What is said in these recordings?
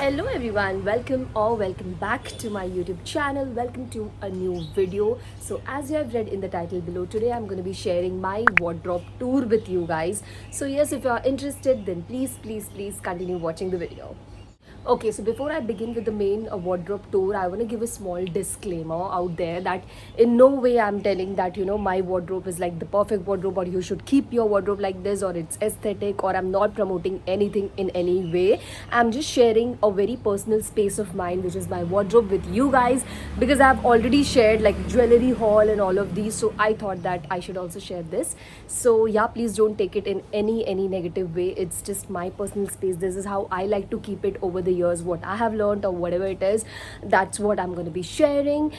Hello everyone, welcome back to my YouTube channel. Welcome to a new video. So as you have read in the title below, today I'm going to be sharing my wardrobe tour with you guys. So yes, if you are interested, then please continue watching the video. Okay, so before I begin with the main wardrobe tour, I want to give a small disclaimer out there that in no way I'm telling that, my wardrobe is like the perfect wardrobe or you should keep your wardrobe like this or it's aesthetic, or I'm not promoting anything in any way. I'm just sharing a very personal space of mine, which is my wardrobe, with you guys, because I've already shared like jewelry haul and all of these. So I thought that I should also share this. So yeah, please don't take it in any negative way. It's just my personal space. This is how I like to keep it over the years, what I have learned or whatever it is. That's what I'm going to be sharing.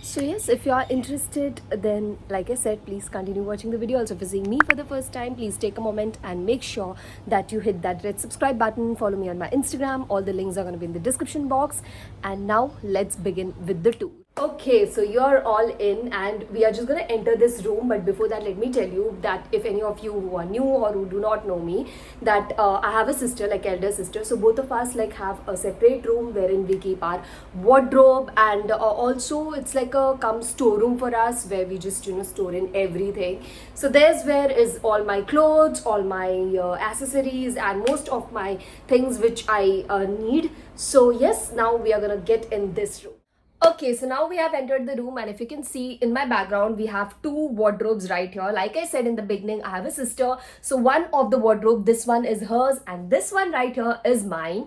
So yes, if you are interested, then like I said, please continue watching the video. Also, if you're seeing me for the first time, please take a moment and make sure that you hit that red subscribe button. Follow me on my Instagram. All the links are going to be in the description box. And now let's begin with the tour. Okay, so you're all in and we are just going to enter this room. But before that, let me tell you that if any of you who are new or who do not know me, that I have a sister, like elder sister. So both of us like have a separate room wherein we keep our wardrobe, and also it's like a storeroom for us where we just store in everything. So there's where is all my clothes, all my accessories, and most of my things which I need. So yes, now we are gonna get in this room. Okay, so now we have entered the room, and if you can see in my background, we have two wardrobes right here. Like I said in the beginning, I have a sister. So one of the wardrobe, this one is hers, and this one right here is mine.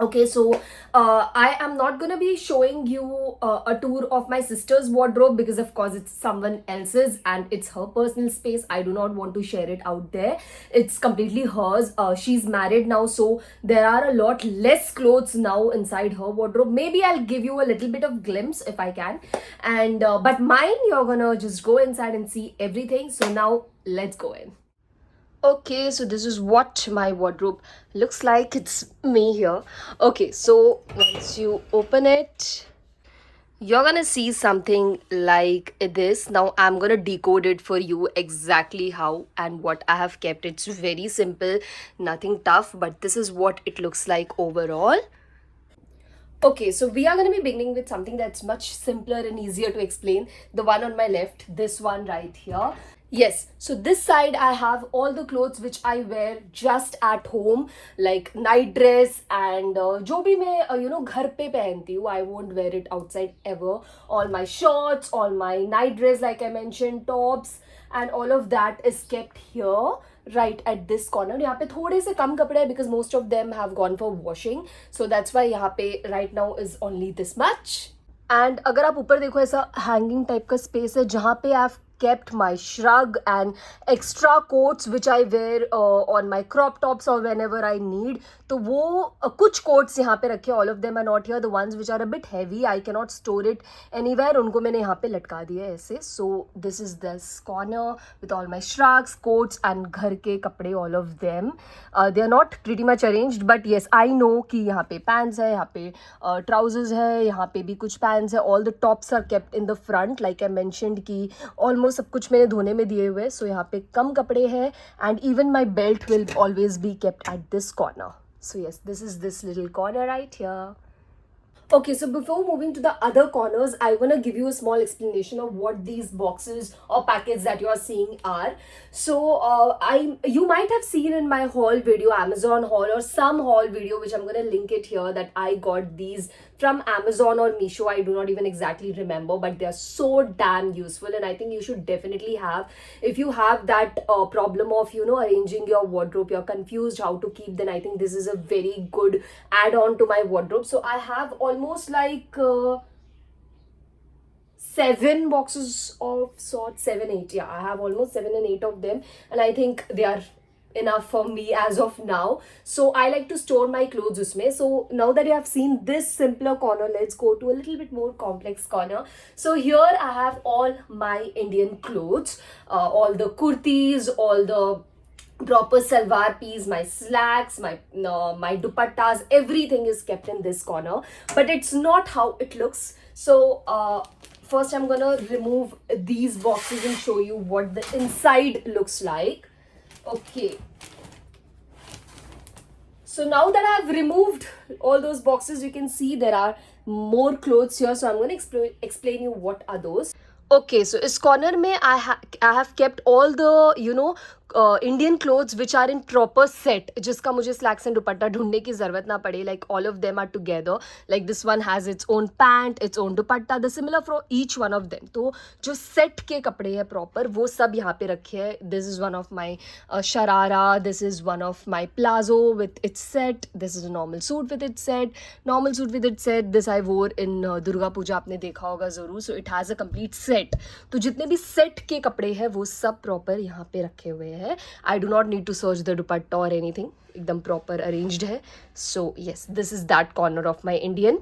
Okay, so I am not gonna be showing you a tour of my sister's wardrobe because of course it's someone else's and it's her personal space. I do not want to share it out there. It's completely hers. She's married now, so there are a lot less clothes now inside her wardrobe. Maybe I'll give you a little bit of glimpse if I can, and but mine, you're gonna just go inside and see everything. So now let's go in. Okay, so this is what my wardrobe looks like. It's me here. Okay, so once you open it, you're gonna see something like this. Now I'm gonna decode it for you exactly how and what I have kept. It's very simple, nothing tough, but this is what it looks like overall. Okay, so we are going to be beginning with something that's much simpler and easier to explain. The one on my left, this one right here. Yes, so this side I have all the clothes which I wear just at home, like night dress and जो भी मैं घर पे पहनती हूँ, I won't wear it outside ever. All my shorts, all my night dress, like I mentioned, tops, and all of that is kept here right at this corner. यहाँ पे थोड़े से कम कपड़े हैं because most of them have gone for washing, so that's why यहाँ पे right now is only this much. And अगर आप ऊपर देखो, ऐसा hanging type का space है जहाँ पे I've kept my shrug and extra coats which I wear on my crop tops or whenever I need. तो वो कुछ coats यहाँ पे रखे, all of them are not here. The ones which are a bit heavy, I cannot store it anywhere, उनको मैंने यहाँ पे लटका दिया है ऐसे. So this is this corner with all my shrugs, coats and घर के कपड़े, all of them. They are not pretty much arranged, but yes, I know कि यहाँ पे pants है, यहाँ पे trousers है, यहाँ पे भी कुछ pants है. All the tops are kept in the front, like I mentioned कि almost सब कुछ मैंने धोने में दिए हुए. So यहाँ पे कम कपड़े हैं, and even my belt will always be kept at this corner. So yes, this is this little corner right here. Okay, so before moving to the other corners, I want to give you a small explanation of what these boxes or packets that you are seeing are. So you might have seen in my haul video, Amazon haul or some haul video, which I'm going to link it here, that I got these from Amazon or Meesho. I do not even exactly remember, but they are so damn useful, and I think you should definitely have, if you have that problem of arranging your wardrobe, you're confused how to keep, then I think this is a very good add-on to my wardrobe. So I have almost like 7 boxes of sorts, 7 8, yeah, I have almost 7 and 8 of them, and I think they are enough for me as of now. So I like to store my clothes usme. So now that you have seen this simpler corner, let's go to a little bit more complex corner. So here I have all my Indian clothes, all the kurtis, all the proper salwar piece, my slacks, my dupattas, everything is kept in this corner, but it's not how it looks. So first I'm gonna remove these boxes and show you what the inside looks like. Okay, So now that I have removed all those boxes, you can see there are more clothes here. So I'm going to explain you what are those. Okay, so इस corner में I have kept all the Indian clothes which are in proper set, जिसका मुझे slacks and दुपट्टा ढूंढने की ज़रूरत ना पड़े. Like all of them are together. Like this one has its own pant, its own dupatta, the similar for each one of them. तो जो set के कपड़े हैं proper वो सब यहाँ पे रखे हैं. This is one of my sharara. This is one of my plazo with its set. This is a normal suit with its set. Normal suit with its set. This I wore in Durga Puja, आपने देखा होगा ज़रूर. So it has a complete set. तो जितने भी set के कपड़े हैं वो सब प्रॉपर यहाँ पे रखे हुए हैं. I do not need to search the dupatta और एनीथिंग, एकदम प्रॉपर अरेंज्ड है. So yes, this is that corner of my Indian.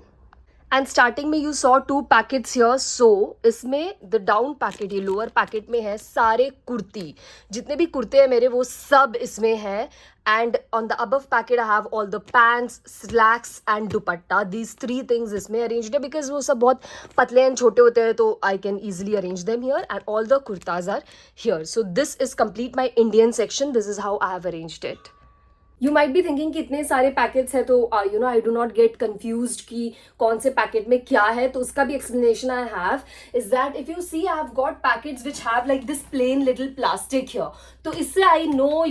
And starting में you saw 2 packets here. So इसमें द डाउन पैकेट, ये लोअर पैकेट में है सारे कुर्ती, जितने भी कुर्ते हैं मेरे वो सब इसमें है. And on the above packet I have all the pants, slacks and dupatta. These 3 things इसमें अरेंज्ड है बिकॉज वो सब बहुत पतले एंड छोटे होते हैं, तो I can easily arrange them here. And all the kurtas are here. So this is complete my Indian section. This is how I have arranged it. You might be thinking कि इतने सारे पैकेट्स हैं तो आई do not gate confused कि कौन से packet में क्या है. तो उसका भी explanation I have is that if you see I have got packets which have like this plain little plastic here. तो इससे आई नो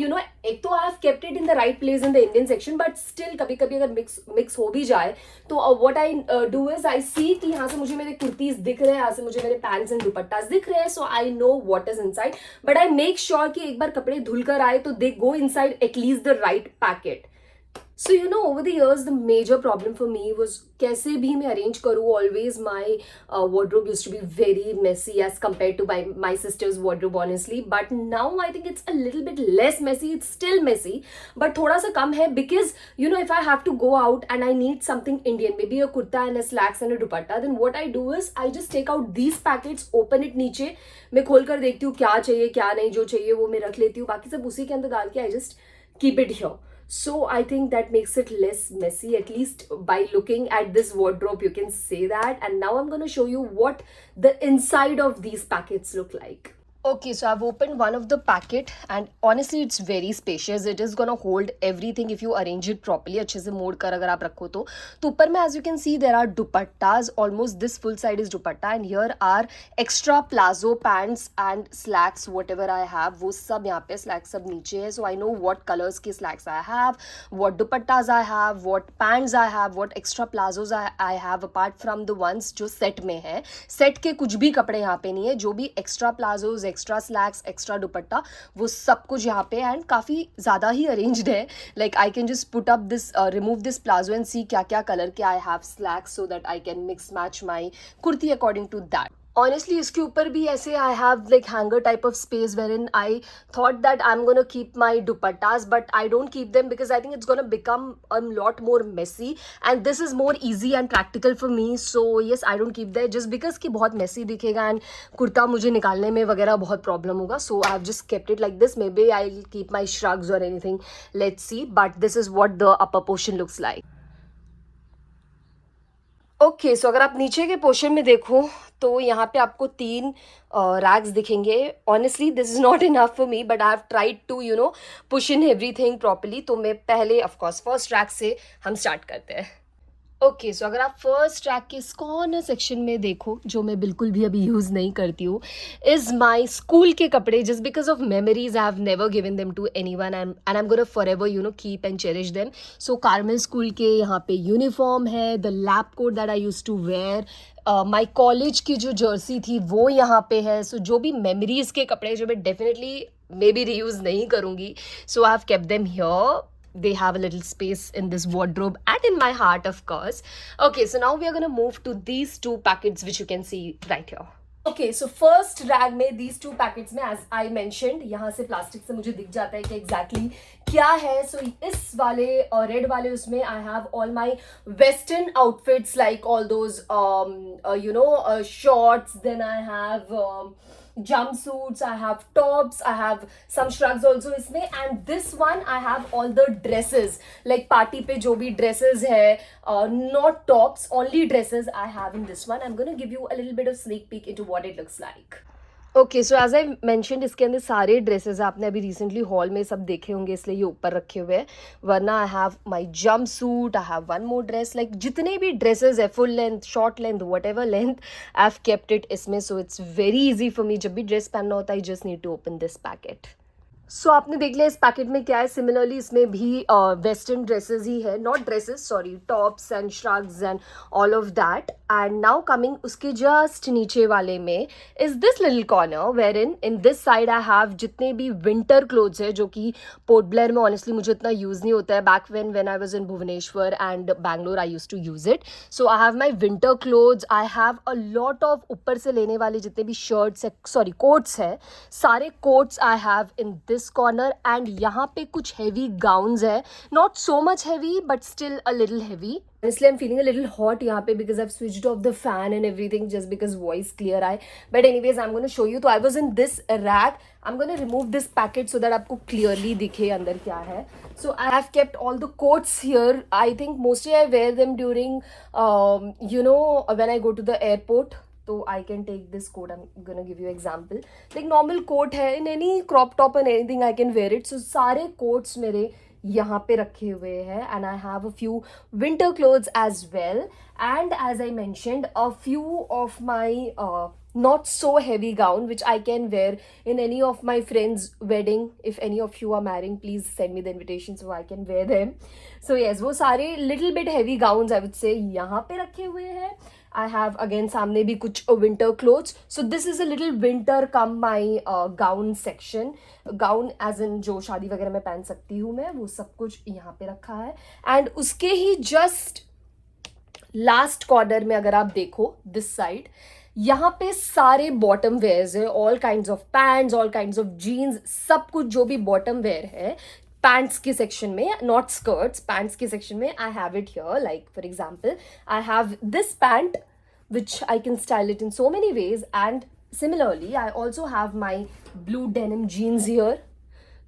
एक तो I have kept it in the right place in the Indian section, but still कभी कभी अगर mix हो भी जाए तो what I do is I see कि यहाँ से मुझे मेरे कुर्तीज दिख रहे हैं, यहाँ से मुझे मेरे पैंट्स एंड दुपट्टास दिख रहे हैं. So I know what is inside, but I make sure कि एक बार कपड़े धुल कर आए तो they go inside at least the right packet. So over the years the major problem for me was कैसे भी मैं arrange करूँ. Always my wardrobe used to be very messy as compared to my sister's wardrobe honestly, but now I think it's a little bit less messy. It's still messy but थोड़ा सा कम है because if I have to go out and I need something Indian, maybe a kurta and a slacks and a dupatta, then what I do is I just take out these packets, open it नीचे, मैं खोल कर देखती हूँ क्या चाहिए क्या नहीं, जो चाहिए वो मैं रख लेती हूँ, बाकी सब उसी के अंदर डाल के I just keep it here. So I think that makes it less messy. At least by looking at this wardrobe you can say that. And now I'm going to show you what the inside of these packets look like. Okay, so I've opened one of the packet and honestly it's very spacious. It is gonna hold everything if you arrange it properly. अच्छे से मोड़ कर अगर आप रखो तो ऊपर में as you can see there are dupattas. Almost this full side is dupatta and here are extra plazo pants and slacks whatever I have. वो सब यहाँ पे slacks सब नीचे है. So I know what colors के slacks I have, what dupattas I have, what pants I have, what extra plazos I have apart from the ones जो set में है. Set के कुछ भी कपड़े यहाँ पे नहीं है, जो भी extra plazos, extra slacks, extra dupatta, वो सब कुछ यहाँ पे एंड काफ़ी ज़्यादा ही अरेंज्ड है. Like I can just put up this, remove this palazzo and see क्या क्या कलर के I have slacks so that I can mix match my kurti according to that. Honestly, इसके ऊपर भी ऐसे I have like hanger type of space wherein I thought that I'm gonna keep my dupattas, but I don't keep them because I think it's gonna become a lot more messy and this is more easy and practical for me. So yes, I don't keep there just because कि बहुत messy दिखेगा and kurta मुझे निकालने में वगैरह बहुत problem होगा. So I've just kept it like this. Maybe I'll keep my shrugs or anything. Let's see. But this is what the upper portion looks like. Okay सो अगर आप नीचे के पोर्शन में देखो तो यहाँ पे आपको 3 रैक्स दिखेंगे. Honestly this is not enough for me but I have tried to push in everything properly. तो मैं पहले ऑफकोर्स फर्स्ट रैक से हम स्टार्ट करते हैं. ओके सो अगर आप फर्स्ट ट्रैक के इस कॉर्नर सेक्शन में देखो, जो मैं बिल्कुल भी अभी यूज़ नहीं करती हूँ, इज़ माई स्कूल के कपड़े. Just because of memories I have never given them to anyone and I am gonna forever keep and cherish them. So Carmel school के यहाँ पे यूनिफॉर्म है, the lab coat that I use to wear, my college की जो Jersey थी वो यहाँ पे है. सो जो भी मेमोरीज के कपड़े जो मैं डेफिनेटली मे बी रीयूज़ नहीं करूँगी, so I have kept them here. They have a little space in this wardrobe and in my heart of course. Okay, so now we are going to move to these 2 packets which you can see right here. Okay, so first rag में these 2 packets में as I mentioned, यहाँ से plastic से मुझे दिख जाता है कि exactly क्या है. So इस वाले रेड वाले उसमें I have all my western outfits like all those shorts, then I have jumpsuits, I have tops, I have some shrugs also इसमें, and this one I have all the dresses like party पे जो भी dresses है, not tops, only dresses I have in this one. I'm gonna give you a little bit of sneak peek into what it looks like. Okay, so as I mentioned इसके अंदर सारे dresses आपने अभी recently hall में सब देखे होंगे, इसलिए ये ऊपर रखे हुए हैं. वरना I have my jumpsuit, I have one more dress, like जितने भी ड्रेसेस है, full length, short length, whatever length, I have kept it इसमें. So it's very easy for me. जब भी ड्रेस पहनना होता है, I just need to open this packet. सो आपने देख लिया इस पैकेट में क्या है. सिमिलरली इसमें भी वेस्टर्न ड्रेसेस ही है, not dresses, sorry, tops and shrugs and all of that. And now coming उसके जस्ट नीचे वाले में is this little corner where in this side I have जितने भी विंटर क्लोथ्स है, जो कि पोर्ट ब्लेयर में ऑनेस्टली मुझे इतना यूज़ नहीं होता है. Back when I was in Bhubaneswar and Bangalore I use to use it. So I have my winter clothes, I have a lot of ऊपर से लेने वाले जितने भी शर्ट्स है, सॉरी कोट्स है, सारे quotes I have in this corner. And यहाँ पे कुछ हेवी गाउन्स है, not so much heavy but still a little heavy. Honestly, I'm feeling a little hot यहाँ पे because I've switched off the fan and everything just because voice clear आए. But anyways, I'm going to show you. तो I was in this rack. I'm going to remove this packet so that आपको clearly दिखे अंदर क्या है. So I have kept all the coats here. I think mostly I wear them during, when I go to the airport. So I can take this coat. I'm gonna give you example. Like normal coat है, in any crop top and anything I can wear it. So सारे coats मेरे यहाँ पे रखे हुए हैं. And I have a few winter clothes as well. And as I mentioned a few of my not so heavy gown which I can wear in any of my friends wedding. If any of you are marrying, please send me the invitation so I can wear them. So yes, वो सारे little bit heavy gowns I would say यहाँ पे रखे हुए हैं. I have again सामने भी कुछ winter clothes. So this is a little winter come my gown section. Gown as in जो शादी वगैरह में पहन सकती हूँ मैं, वो सब कुछ यहाँ पे रखा है. And उसके ही just लास्ट कॉर्नर में अगर आप देखो दिस साइड, यहाँ पे सारे बॉटम वेयर्स है, all kinds of pants, all kinds of jeans, सब कुछ जो भी बॉटम वेयर है पैंट्स के सेक्शन में, नॉट स्कर्ट्स, पैंट्स के सेक्शन में I have it here. Like for example I have this pant which I can style it in so many ways. And similarly I also have my blue denim jeans here.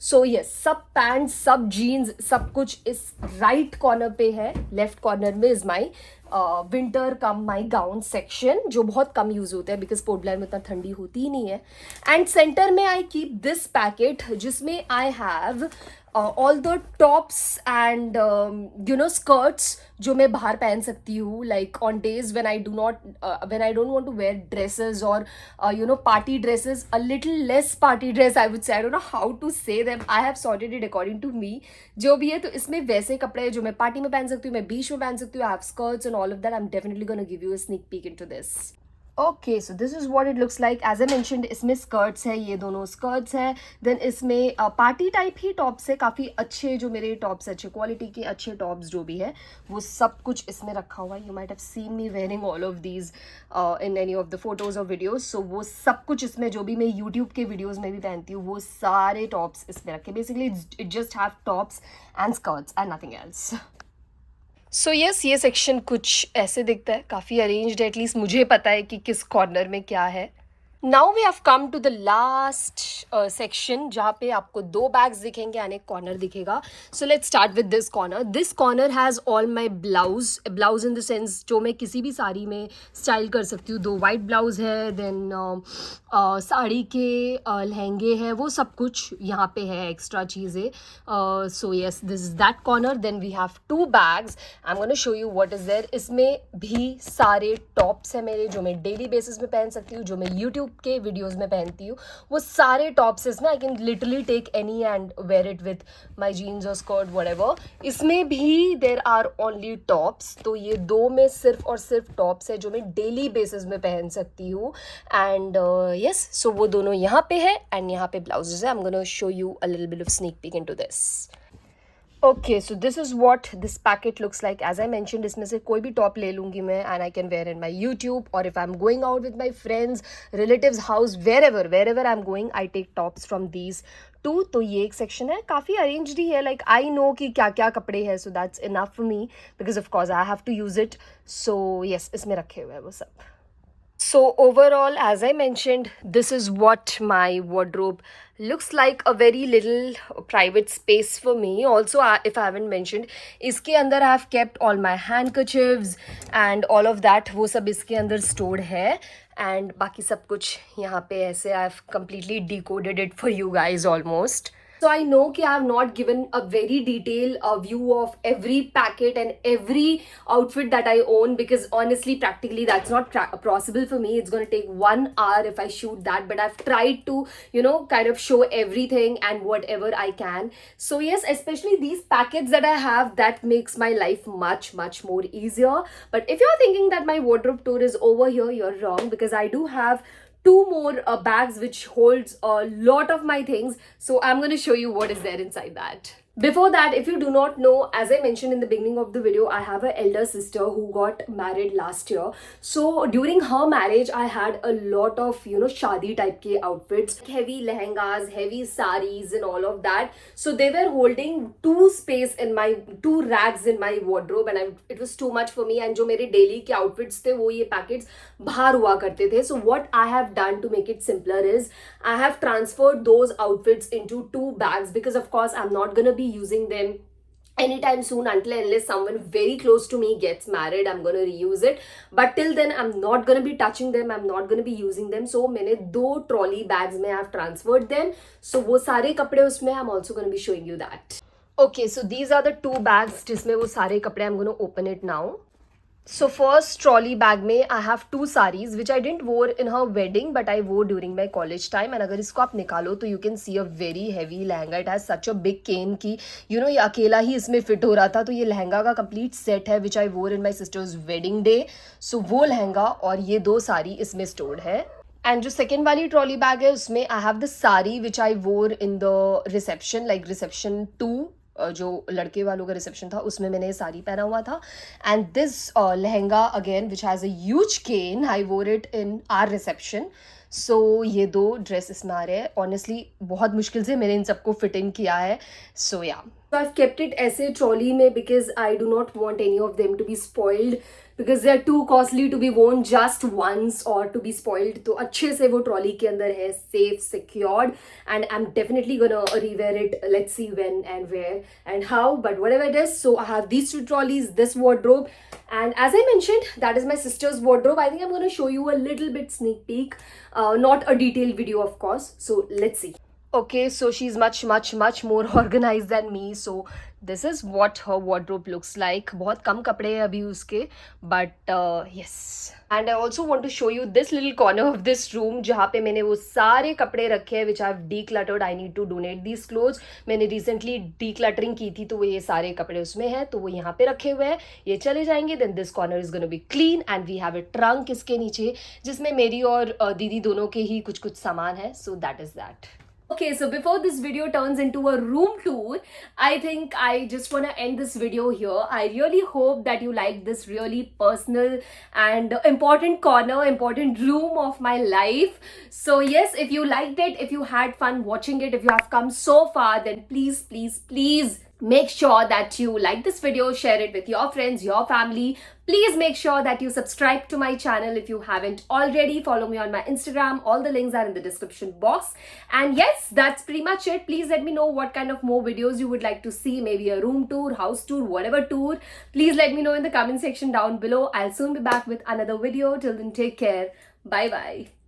So yes, सब pants, सब jeans, सब कुछ इस right corner पे है. Left corner में is my winter come my gown section, जो बहुत कम यूज होता है बिकॉज पोर्ट ब्लेयर में इतना ठंडी होती ही नहीं है. एंड सेंटर में आई कीप दिस पैकेट जिसमें आई have all the tops and skirts जो मैं बाहर पहन सकती हूँ, like on days when I don't want to wear dresses or party dresses, a little less party dress I would say. I don't know how to say them. I have sorted it according to me. जो भी है, तो इसमें वैसे कपड़े हैं जो मैं पार्टी में पहन सकती हूँ, मैं बीच में पहन सकती हूँ. I have skirts and all of that. I'm definitely gonna give you a sneak peek into this. Okay, so this is what it looks like. As I mentioned इसमें स्कर्ट्स है, ये दोनों स्कर्ट्स है. देन इसमें party type ही tops है, काफ़ी अच्छे जो मेरे टॉप्स, अच्छे क्वालिटी के अच्छे टॉप्स जो भी है वो सब कुछ इसमें रखा हुआ है. You might have seen me wearing all of these in any of the photos और वीडियोज. सो वो सब कुछ इसमें जो भी मैं यूट्यूब के वीडियोज़ में भी पहनती हूँ, वो सारे टॉप्स इसमें रखे. Basically it just have tops and skirts and nothing else. So yes, ये सेक्शन कुछ ऐसे दिखता है, काफ़ी अरेंज्ड है. एटलीस्ट मुझे पता है कि किस कॉर्नर में क्या है. Now we have come to the last section जहाँ पे आपको 2 बैग्स दिखेंगे एंड एक कॉर्नर दिखेगा. So let's start with this corner. This corner has all my blouse in the sense जो मैं किसी भी साड़ी में स्टाइल कर सकती हूँ. 2 वाइट ब्लाउज है, देन साड़ी के लहंगे हैं, वो सब कुछ यहाँ पे है, एक्स्ट्रा चीज़ें. So yes, this is that corner. Then we have 2 bags. I am gonna show you what is there. इसमें भी सारे टॉप्स हैं मेरे जो मैं डेली बेसिस में पहन सकती हूँ, जो मैं यूट्यूब के वीडियोस में पहनती हूँ. वो सारे टॉप्स इसमें I can literally take any and wear it with my jeans और स्कर्ट व्हाटएवर. इसमें भी देर आर ओनली टॉप्स. तो ये 2 में सिर्फ और सिर्फ टॉप्स है जो मैं डेली बेसिस में पहन सकती हूँ. एंड yes, so वो दोनों यहाँ पे है एंड यहाँ पे ब्लाउजेस है. I'm gonna show you a little bit of sneak peek into this. Okay, so this is what this packet looks like. As I mentioned, इसमें से कोई भी टॉप ले लूँगी मैं and I can wear in my YouTube, or if I'm going out with my friends, relatives house, wherever I'm going, I take tops from these 2. तो ये एक सेक्शन है, काफ़ी अरेंज्ड ही है. लाइक आई नो कि क्या क्या कपड़े हैं, so that's enough for me because of course I have to use it. So yes, इसमें रखे हुए हैं वो सब. So overall, as I mentioned, this is what my wardrobe looks like. A very little private space for me. Also, if I haven't mentioned, इसके अंदर I have kept all my handkerchiefs and all of that. वो सब इसके अंदर stored है. And बाकी सब कुछ यहाँ पे ऐसे I have completely decoded it for you guys almost. So I know कि I have not given a very detailed view of every packet and every outfit that I own, because honestly, practically that's not possible for me. It's going to take 1 hour if I shoot that, but I've tried to, kind of show everything and whatever I can. So yes, especially these packets that I have, that makes my life much, much more easier. But if you're thinking that my wardrobe tour is over here, you're wrong, because I do have two more bags which holds a lot of my things. So I'm going to show you what is there inside that. Before that, if you do not know, as I mentioned in the beginning of the video, I have an elder sister who got married last year. So during her marriage, I had a lot of, shadi type ke outfits, heavy lehengas, heavy saris and all of that. So they were holding two rags in my wardrobe, and it was too much for me. And jo mere daily ke outfits the, wo ye packets bahar hua karte the. So what I have done to make it simpler is I have transferred those outfits into two bags, because of course I'm not gonna be using them anytime soon until unless someone very close to me gets married. I'm gonna reuse it, but till then I'm not gonna be touching them, I'm not gonna be using them. So मैंने दो trolley bags में I've transferred them. So वो सारे कपड़े उसमें, I'm also gonna be showing you that. Okay, so these are the two bags जिसमें वो सारे कपड़े. I'm gonna open it now. So first trolley bag में I have two saris which I didn't wore in her wedding, but I wore during my college time. And अगर इसको आप निकालो तो you can see a very heavy lehenga. It has such a big cane कि ये अकेला ही इसमें fit हो रहा था. तो ये लहंगा का complete set है which I wore in my sister's wedding day. So वो लहंगा और ये दो सारी इसमें stored है. एंड जो सेकेंड वाली ट्रॉली बैग है उसमें आई हैव द साड़ी विच आई वोर in the reception, like reception 2, जो लड़के वालों का रिसेप्शन था उसमें मैंने ये साड़ी पहना हुआ था. And this lehenga again which has a huge can, I wore it in our reception. सो ये दो ड्रेस इसमें आ रहे हैं. ऑनेस्टली बहुत मुश्किल से मैंने इन सबको फिट इन किया है. सो या So I've kept it ऐसे ट्रॉली में because I do not want any of them to be spoiled, because they are too costly to be worn just once or to be spoiled. तो अच्छे से वो trolley के अंदर है, safe, secured, and I'm definitely gonna rewear it. Let's see when and where and how, but whatever it is. So I have these two trolleys, this wardrobe, and as I mentioned, that is my sister's wardrobe. I think I'm gonna show you a little bit sneak peek, not a detailed video of course. So let's see. Okay, so she's much more organized than me. So this is what her wardrobe looks like. बहुत कम कपड़े हैं अभी उसके, but yes. And I also want to show you this little corner of this room जहाँ पे मैंने वो सारे कपड़े रखे हैं which I've decluttered. I need to donate these clothes. मैंने recently decluttering की थी तो वो ये सारे कपड़े उसमें हैं, तो वो यहाँ पे रखे हुए हैं. ये चले जाएंगे. Then this corner is gonna be clean and we have a trunk इसके नीचे जिसमें मेरी और दीदी दोनों के ही कुछ सामान है. So that is that. Okay, so before this video turns into a room tour, I think I just want to end this video here. I really hope that you like this really personal and important corner, important room of my life. So yes, if you liked it, if you had fun watching it, if you have come so far, then please make sure that you like this video, share it with your friends, your family. Please make sure that you subscribe to my channel if you haven't already. Follow me on my Instagram. All the links are in the description box. And yes, that's pretty much it. Please let me know what kind of more videos you would like to see. Maybe a room tour, house tour, whatever tour. Please let me know in the comment section down below. I'll soon be back with another video. Till then, take care. Bye bye.